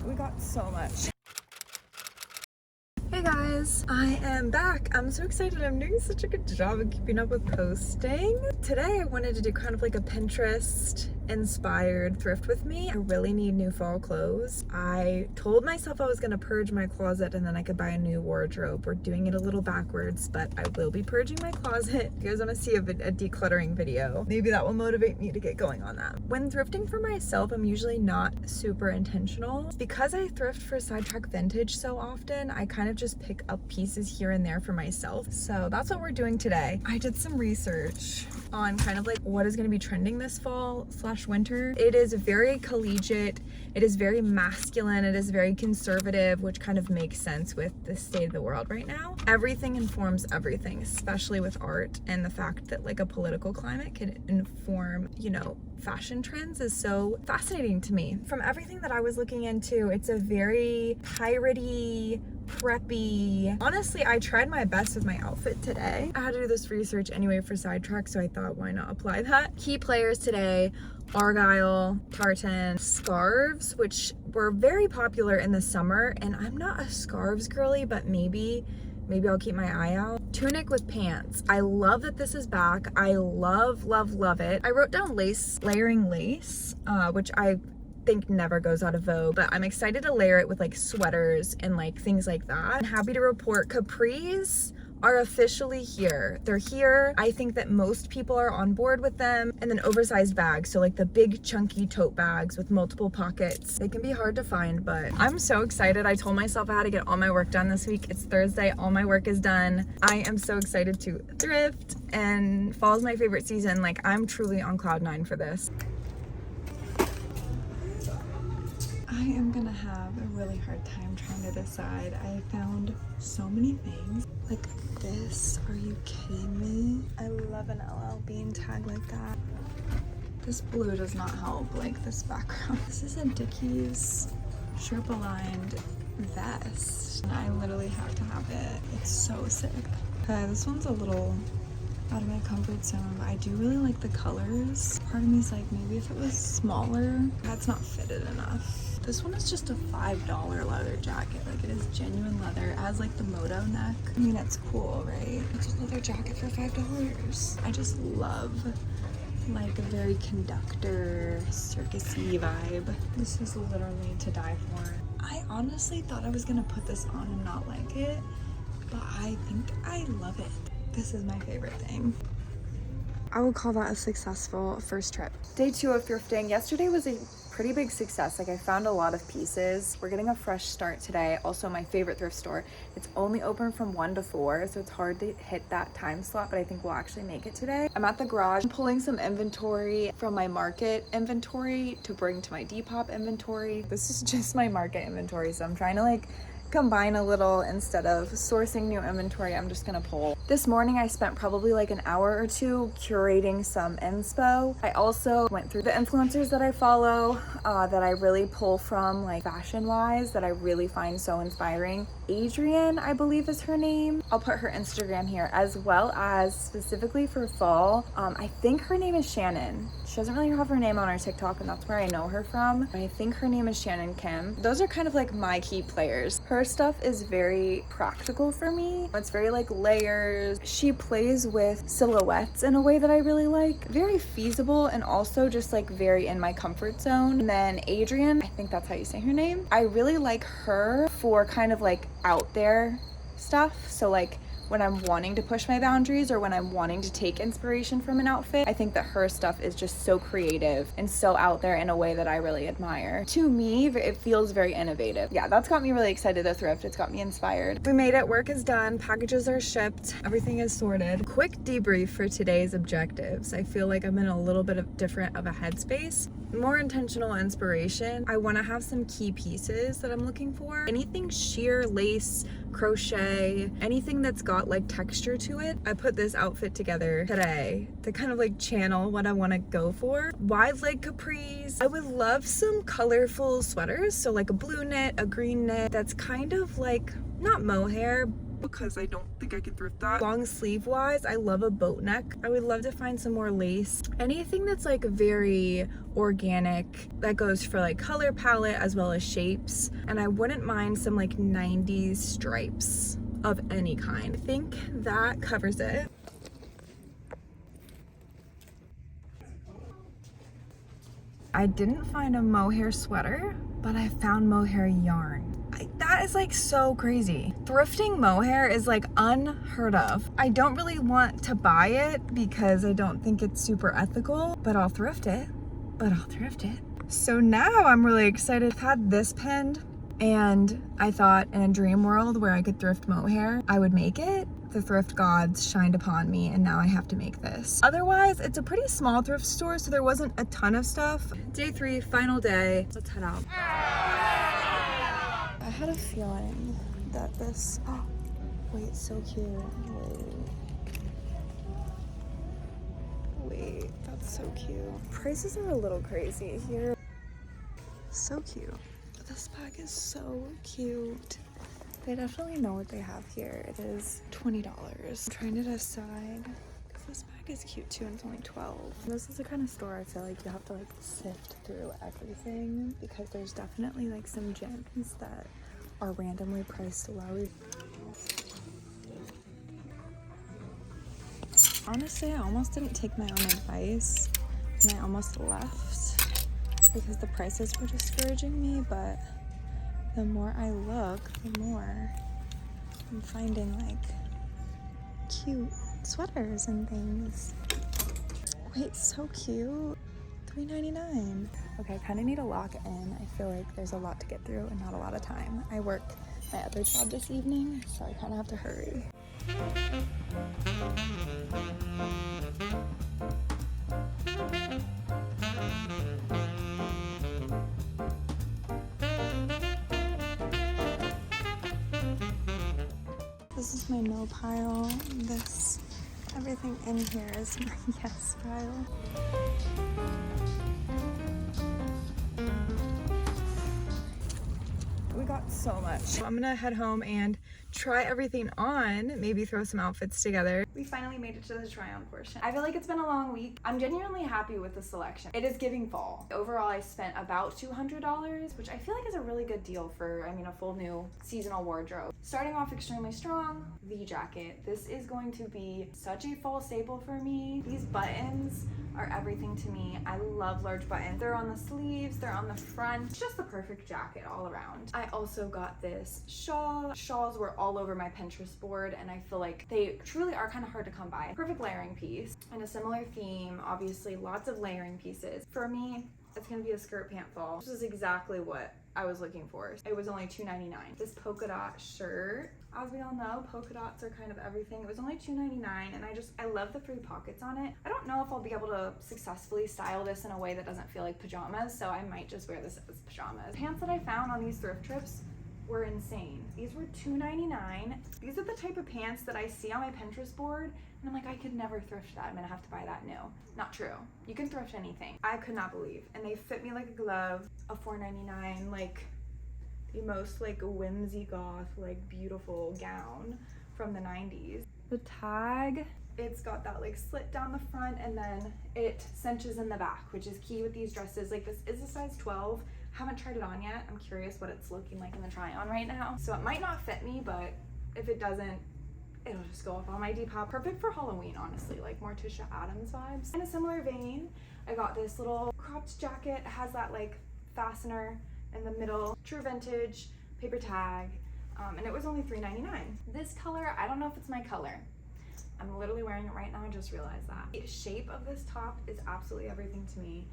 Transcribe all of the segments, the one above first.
We got so much. Hey guys, I am back. I'm so excited. I'm doing such a good job of keeping up with posting. Today I wanted to do kind of like a Pinterest inspired thrift with me. I really need new fall clothes. I told myself I was gonna purge my closet and then I could buy a new wardrobe. We're doing it a little backwards, but I will be purging my closet. If you guys wanna see a decluttering video, maybe that will motivate me to get going on that. When thrifting for myself, I'm usually not super intentional. Because I thrift for Sidetrack Vintage so often, I kind of just pick up pieces here and there for myself. So that's what we're doing today. I did some research on kind of like what is going to be trending this fall / winter. It is very collegiate, it is very masculine, it is very conservative, which kind of makes sense with the state of the world right now. Everything informs everything, especially with art, and the fact that like a political climate can inform, you know, fashion trends is so fascinating to me. From everything that I was looking into, it's a very piratey, preppy. Honestly, I tried my best with my outfit today. I had to do this research anyway for Sidetrack, so I thought, why not apply that? Key players today: argyle, tartan, scarves, which were very popular in the summer, and I'm not a scarves girly, but maybe I'll keep my eye out. Tunic with pants. I love that this is back. I love it. I wrote down lace, layering lace, which I think never goes out of vogue, but I'm excited to layer it with like sweaters and like things like that. I'm happy to report capris are officially here. They're here. I think that most people are on board with them. And then oversized bags, so like the big chunky tote bags with multiple pockets. They can be hard to find, but I'm so excited. I told myself I had to get all my work done this week. It's Thursday, all my work is done. I am so excited to thrift, and fall is my favorite season. Like, I'm truly on cloud 9 for this. I am gonna have a really hard time trying to decide. I found so many things. Like this, are you kidding me? I love an LL Bean tag like that. This blue does not help, like this background. This is a Dickies Sherpa lined vest, and I literally have to have it. It's so sick. Okay, this one's a little out of my comfort zone, but I do really like the colors. Part of me is like, maybe if it was smaller, that's not fitted enough. This one is just a $5 leather jacket. Like, it is genuine leather. It has like the moto neck. I mean, it's cool, right? It's a leather jacket for $5. I just love like a very conductor, circusy vibe. This is literally to die for. I honestly thought I was gonna put this on and not like it, but I think I love it. This is my favorite thing. I would call that a successful first trip. Day 2 of thrifting. Yesterday was a pretty big success. Like, I found a lot of pieces. We're getting a fresh start today. Also, my favorite thrift store. It's only open from 1 to 4, so it's hard to hit that time slot, but I think we'll actually make it today. I'm at the garage. I'm pulling some inventory from my market inventory to bring to my Depop inventory. This is just my market inventory, so I'm trying to like combine a little. Instead of sourcing new inventory, I'm just gonna pull. This morning I spent probably like an hour or 2 curating some inspo. I also went through the influencers that I follow, that I really pull from, like fashion wise, that I really find so inspiring. Adrienne, I believe is her name. I'll put her Instagram here, as well as specifically for fall, I think her name is Shannon. She doesn't really have her name on her TikTok, and that's where I know her from. I think her name is Shannon Kim. Those are kind of like my key players. Her stuff is very practical for me. It's very like layers. She plays with silhouettes in a way that I really like. Very feasible, and also just like very in my comfort zone. And then Adrienne, I think that's how you say her name. I really like her for kind of like out there stuff. So like when I'm wanting to push my boundaries, or when I'm wanting to take inspiration from an outfit, I think that her stuff is just so creative and so out there in a way that I really admire. To me, it feels very innovative. Yeah, that's got me really excited to thrift. It's got me inspired. We made it. Work is done. Packages are shipped. Everything is sorted. Quick debrief for today's objectives. I feel like I'm in a little bit of different of a headspace. More intentional inspiration. I want to have some key pieces that I'm looking for. Anything sheer, lace, crochet, anything that's got like texture to it. I put this outfit together today to kind of like channel what I want to go for. Wide leg capris. I would love some colorful sweaters. So like a blue knit, a green knit, that's kind of like not mohair, because I don't think I could thrift that. Long sleeve wise, I love a boat neck. I would love to find some more lace. Anything that's like very organic, that goes for like color palette as well as shapes. And I wouldn't mind some like 90s stripes of any kind. I think that covers it. I didn't find a mohair sweater, but I found mohair yarn. That is like so crazy. Thrifting mohair is like unheard of. I don't really want to buy it because I don't think it's super ethical, but I'll thrift it. So now I'm really excited. I've had this pinned and I thought in a dream world where I could thrift mohair, I would make it. The thrift gods shined upon me and now I have to make this. Otherwise, it's a pretty small thrift store, so there wasn't a ton of stuff. Day 3, final day. Let's head out. I had a feeling that this, oh, wait, so cute. Wait, that's so cute. Prices are a little crazy here. So cute. This bag is so cute. They definitely know what they have here. It is $20. I'm trying to decide, because this bag is cute too and it's only $12. This is the kind of store I feel like you have to like sift through everything, because there's definitely like some gems that are randomly priced low. Honestly, I almost didn't take my own advice and I almost left because the prices were discouraging me, but the more I look, the more I'm finding like cute sweaters and things. Wait, so cute. $3.99. Okay, I kind of need to lock in. I feel like there's a lot to get through and not a lot of time. I work my other job this evening, so I kind of have to hurry. This is my no pile. Everything in here is my yes pile. We got so much. So I'm gonna head home and try everything on, maybe throw some outfits together. We finally made it to the try on portion. I feel like it's been a long week. I'm genuinely happy with the selection. It is giving fall. Overall, I spent about $200, which I feel like is a really good deal for, a full new seasonal wardrobe. Starting off extremely strong, the jacket. This is going to be such a fall staple for me. These buttons are everything to me. I love large buttons. They're on the sleeves, they're on the front. It's just the perfect jacket all around. I also got this shawl. Shawls were all over my Pinterest board and I feel like they truly are kind of hard to come by. Perfect layering piece and a similar theme, obviously lots of layering pieces. For me, it's gonna be a skirt pant fall. This is exactly what I was looking for. It was only $2.99. This polka dot shirt, as we all know, polka dots are kind of everything. It was only $2.99 and I love the 3 pockets on it. I don't know if I'll be able to successfully style this in a way that doesn't feel like pajamas, so I might just wear this as pajamas. The pants that I found on these thrift trips were insane. These were $2.99. These are the type of pants that I see on my Pinterest board and I'm like, I could never thrift that. I'm gonna have to buy that new. Not true. You can thrift anything. I could not believe. And they fit me like a glove. A $4.99, like the most like whimsy goth, like beautiful gown from the 90s. The tag, it's got that like slit down the front and then it cinches in the back, which is key with these dresses. Like this is a size 12. Haven't tried it on yet. I'm curious what it's looking like in the try on right now. So it might not fit me, but if it doesn't, it'll just go up on my Depop. Perfect for Halloween, honestly, like Morticia Adams vibes. In a similar vein, I got this little cropped jacket. It has that like fastener in the middle, true vintage, paper tag, and it was only $3.99. This color, I don't know if it's my color. I'm literally wearing it right now, I just realized that. The shape of this top is absolutely everything to me.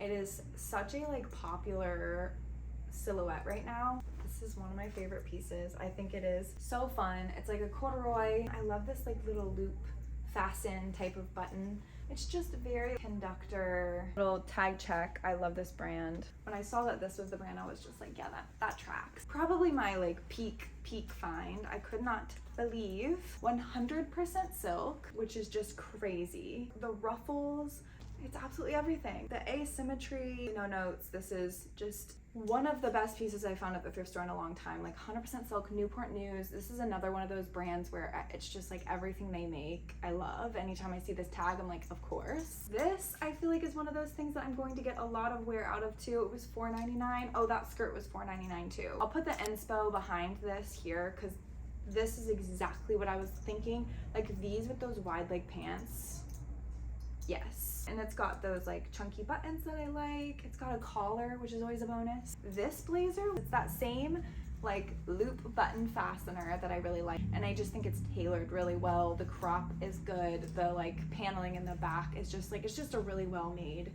It is such a like popular silhouette right now. This is one of my favorite pieces. I think it is so fun. It's like a corduroy. I love this like little loop fasten type of button. It's just very conductor. Little tag check. I love this brand. When I saw that this was the brand, I was just like, yeah, that tracks. Probably my like peak find. I could not believe 100% silk, which is just crazy. The ruffles It's absolutely everything. The asymmetry, no notes. This is just one of the best pieces I found at the thrift store in a long time. Like 100% silk, Newport News. This is another one of those brands where it's just like everything they make I love. Anytime I see this tag, I'm like, of course. This I feel like is one of those things that I'm going to get a lot of wear out of too. It was $4.99. Oh, that skirt was $4.99 too. I'll put the inspo behind this here because this is exactly what I was thinking. Like these with those wide leg pants. Yes. And it's got those like chunky buttons that I like. It's got a collar, which is always a bonus. This blazer, it's that same like loop button fastener that I really like. And I just think it's tailored really well. The crop is good. The like paneling in the back is just like, it's just a really well made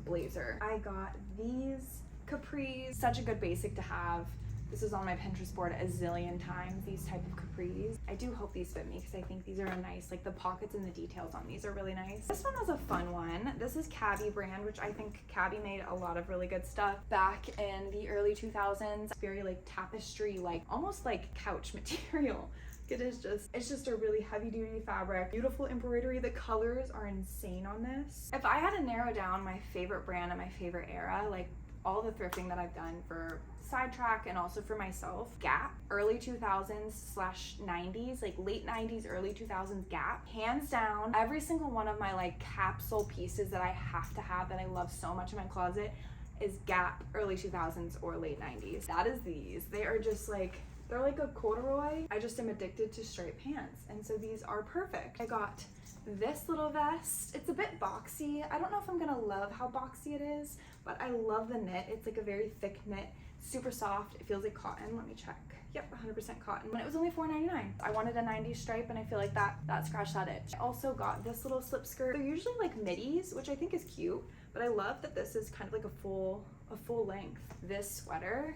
blazer. I got these capris, such a good basic to have. This is on my Pinterest board a zillion times, these type of capris. I do hope these fit me because I think these are a nice, like the pockets and the details on these are really nice. This one was a fun one. This is Cabby brand, which I think Cabby made a lot of really good stuff back in the early 2000s. Very like tapestry, like almost like couch material. It's just a really heavy duty fabric. Beautiful embroidery. The colors are insane on this. If I had to narrow down my favorite brand and my favorite era, like all the thrifting that I've done for Sidetrack and also for myself, Gap, early 2000s/90s, like late 90s, early 2000s Gap, hands down. Every single one of my like capsule pieces that I have to have that I love so much in my closet is Gap, early 2000s or late 90s. That is these. They are just like, they're like a corduroy. I just am addicted to straight pants, and so these are perfect. I got this little vest. It's a bit boxy. I don't know if I'm gonna love how boxy it is, but I love the knit. It's like a very thick knit, super soft. It feels like cotton. Let me check. Yep, 100% cotton. And it was only $4.99. I wanted a 90s stripe, and I feel like that scratched that itch. I also got this little slip skirt. They're usually like middies, which I think is cute, but I love that this is kind of like a full length. This sweater,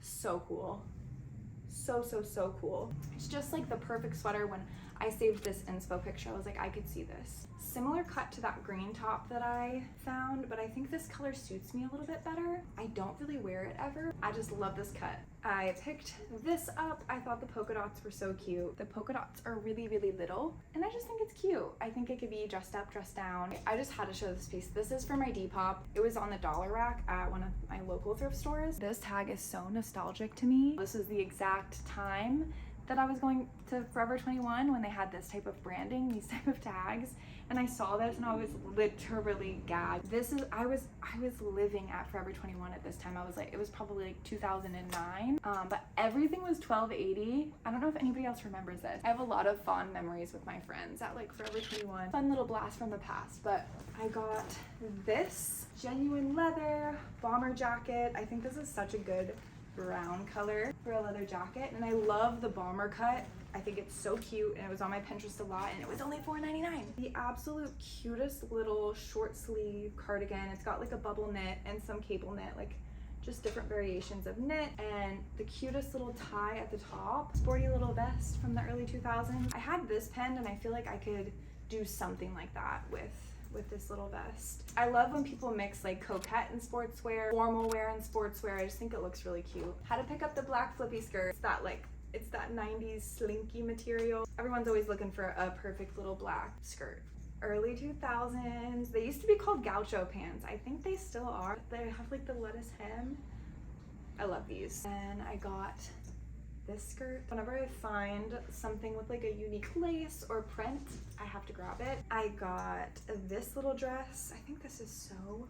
so cool. So cool. It's just like the perfect sweater. When I saved this inspo picture, I was like, I could see this. Similar cut to that green top that I found, but I think this color suits me a little bit better. I don't really wear it ever. I just love this cut. I picked this up. I thought the polka dots were so cute. The polka dots are really, really little, and I just think it's cute. I think it could be dressed up, dressed down. I just had to show this piece. This is for my Depop. It was on the dollar rack at one of my local thrift stores. This tag is so nostalgic to me. This is the exact time that I was going to Forever 21 when they had this type of branding, these type of tags, and I saw this and I was literally gagged. This is, I was living at Forever 21 at this time. I was like, it was probably like 2009, but everything was $12.80. I don't know if anybody else remembers this. I have a lot of fond memories with my friends at like Forever 21. Fun little blast from the past. But I got this genuine leather bomber jacket. I think this is such a good brown color for a leather jacket, and I love the bomber cut. I think it's so cute, and it was on my Pinterest a lot, and it was only $4.99. The absolute cutest little short sleeve cardigan. It's got like a bubble knit and some cable knit, like just different variations of knit, and the cutest little tie at the top. Sporty little vest from the early 2000s. I had this pinned, and I feel like I could do something like that with this little vest. I love when people mix like coquette and sportswear, formal wear and sportswear. I just think it looks really cute. Had to pick up the black flippy skirt. It's that 90s slinky material. Everyone's always looking for a perfect little black skirt. Early 2000s. They used to be called gaucho pants. I think they still are. They have like the lettuce hem. I love these. And I got this skirt. Whenever I find something with like a unique lace or print, I have to grab it. I got this little dress. I think this is so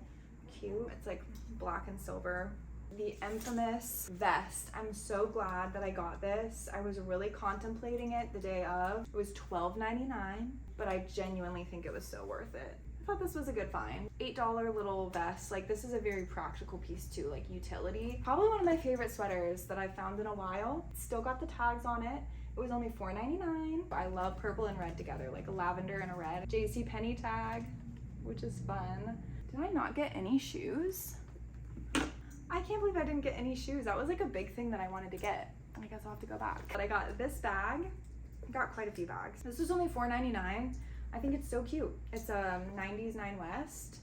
cute. It's like black and silver. The infamous vest. I'm so glad that I got this. I was really contemplating it the day of. It was $12.99, but I genuinely think it was so worth it. I thought this was a good find. $8 little vest. Like, this is a very practical piece too, like utility. Probably one of my favorite sweaters that I've found in a while. Still got the tags on it. It was only $4.99. I love purple and red together, like a lavender and a red. JCPenney tag, which is fun. Did I not get any shoes? I can't believe I didn't get any shoes. That was like a big thing that I wanted to get. I guess I'll have to go back. But I got this bag. I got quite a few bags. This was only $4.99. I think it's so cute. It's a 90s Nine West.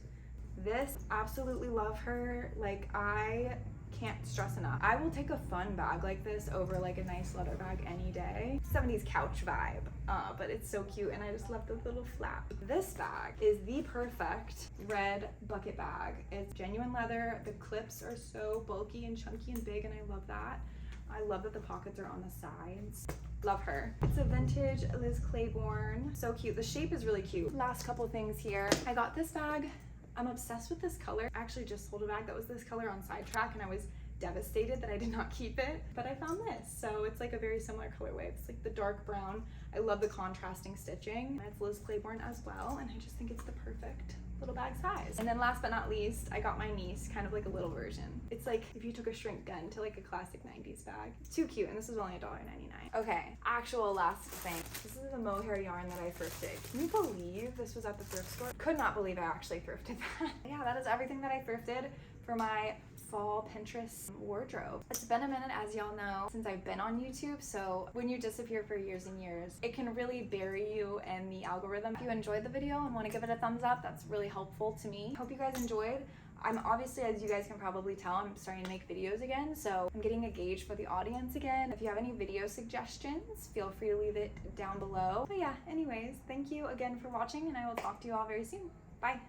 This, absolutely love her. Like, I Can't stress enough. I will take a fun bag like this over like a nice leather bag any day. 70s couch vibe, but it's so cute and I just love the little flap. This bag is the perfect red bucket bag. It's genuine leather. The clips are so bulky and chunky and big and I love that. I love that the pockets are on the sides. Love her. It's a vintage Liz Claiborne. So cute. The shape is really cute. Last couple things here. I got this bag. I'm obsessed with this color. I actually just sold a bag that was this color on Sidetrack and I was devastated that I did not keep it, but I found this. So it's like a very similar colorway. It's like the dark brown. I love the contrasting stitching. It's Liz Claiborne as well, and I just think it's the perfect little bag size. And then last but not least, I got my niece kind of like a little version. It's like if you took a shrink gun to like a classic 90s bag. Too cute, and this is only $1.99. Okay, actual last thing. This is the mohair yarn that I thrifted. Can you believe this was at the thrift store? Could not believe I actually thrifted that. Yeah, that is everything that I thrifted for my fall Pinterest wardrobe. It's been a minute, as y'all know, since I've been on YouTube, so when you disappear for years and years, it can really bury you in the algorithm. If you enjoyed the video and want to give it a thumbs up, that's really helpful to me. Hope you guys enjoyed. I'm obviously, as you guys can probably tell, I'm starting to make videos again, so I'm getting a gauge for the audience again. If you have any video suggestions, feel free to leave it down below. But yeah, anyways, thank you again for watching, and I will talk to you all very soon. Bye.